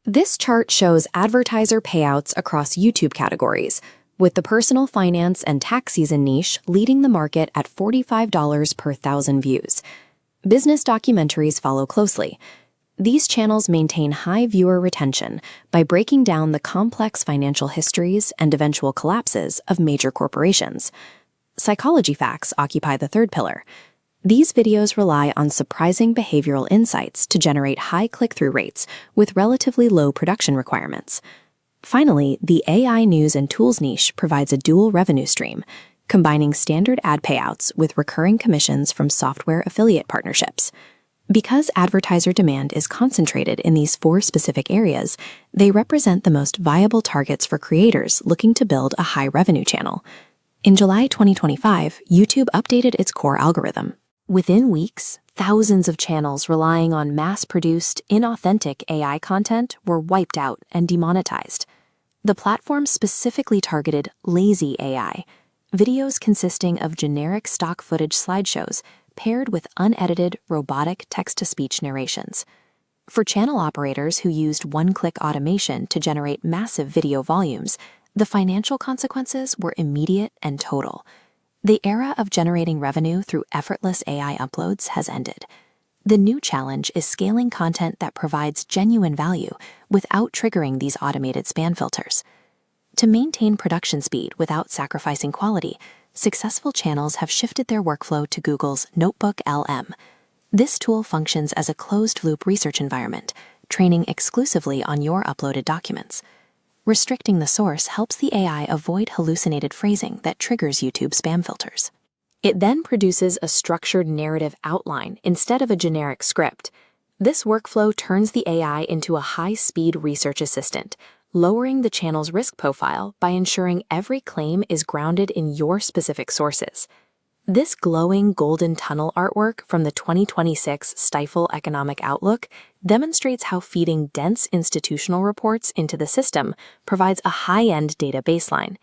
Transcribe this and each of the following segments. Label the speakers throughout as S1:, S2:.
S1: This chart shows advertiser payouts across YouTube categories, with the personal finance and tax season niche leading the market at $45 per 1,000 views. Business documentaries follow closely. These channels maintain high viewer retention by breaking down the complex financial histories and eventual collapses of major corporations. Psychology facts occupy the third pillar. These videos rely on surprising behavioral insights to generate high click-through rates with relatively low production requirements. Finally, the AI news and tools niche provides a dual revenue stream, combining standard ad payouts with recurring commissions from software affiliate partnerships. Because advertiser demand is concentrated in these four specific areas, they represent the most viable targets for creators looking to build a high revenue channel. In July 2025, YouTube updated its core algorithm. Within weeks, thousands of channels relying on mass-produced, inauthentic AI content were wiped out and demonetized. The platform specifically targeted lazy AI, videos consisting of generic stock footage slideshows paired with unedited, robotic text-to-speech narrations. For channel operators who used one-click automation to generate massive video volumes, the financial consequences were immediate and total. The era of generating revenue through effortless AI uploads has ended. The new challenge is scaling content that provides genuine value without triggering these automated spam filters. To maintain production speed without sacrificing quality, successful channels have shifted their workflow to Google's Notebook LM. This tool functions as a closed-loop research environment, training exclusively on your uploaded documents. Restricting the source helps the AI avoid hallucinated phrasing that triggers YouTube spam filters. It then produces a structured narrative outline instead of a generic script. This workflow turns the AI into a high-speed research assistant, lowering the channel's risk profile by ensuring every claim is grounded in your specific sources. This glowing golden tunnel artwork from the 2026 Stifel Economic Outlook demonstrates how feeding dense institutional reports into the system provides a high-end data baseline.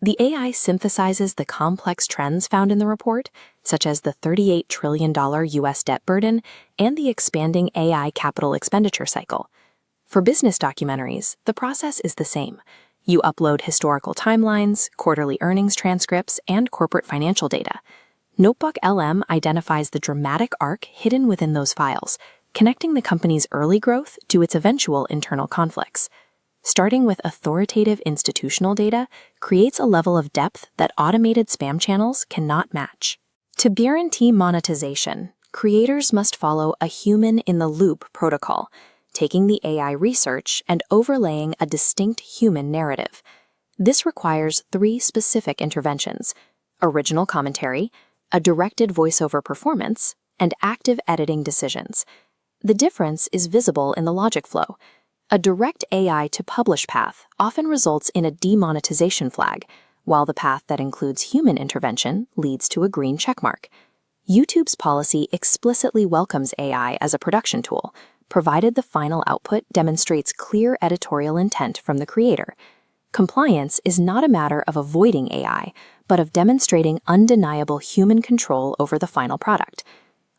S1: The AI synthesizes the complex trends found in the report, such as the $38 trillion U.S. debt burden and the expanding AI capital expenditure cycle. For business documentaries, the process is the same. You upload historical timelines, quarterly earnings transcripts, and corporate financial data. Notebook LM identifies the dramatic arc hidden within those files, connecting the company's early growth to its eventual internal conflicts. Starting with authoritative institutional data creates a level of depth that automated spam channels cannot match. To guarantee monetization, creators must follow a human-in-the-loop protocol, taking the AI research and overlaying a distinct human narrative. This requires three specific interventions: original commentary, a directed voiceover performance, and active editing decisions. The difference is visible in the logic flow. A direct AI to publish path often results in a demonetization flag, while the path that includes human intervention leads to a green checkmark. YouTube's policy explicitly welcomes AI as a production tool, provided the final output demonstrates clear editorial intent from the creator. Compliance is not a matter of avoiding AI, but of demonstrating undeniable human control over the final product.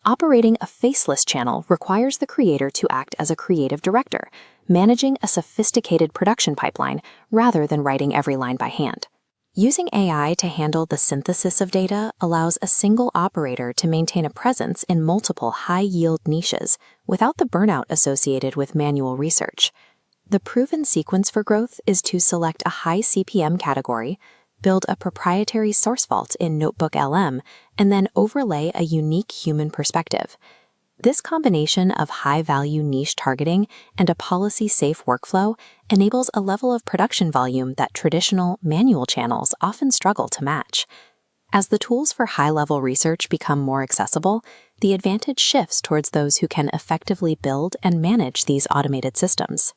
S1: Operating a faceless channel requires the creator to act as a creative director, managing a sophisticated production pipeline rather than writing every line by hand. Using AI to handle the synthesis of data allows a single operator to maintain a presence in multiple high-yield niches without the burnout associated with manual research. The proven sequence for growth is to select a high CPM category, build a proprietary source vault in Notebook LM, and then overlay a unique human perspective. This combination of high-value niche targeting and a policy-safe workflow enables a level of production volume that traditional, manual channels often struggle to match. As the tools for high-level research become more accessible, the advantage shifts towards those who can effectively build and manage these automated systems.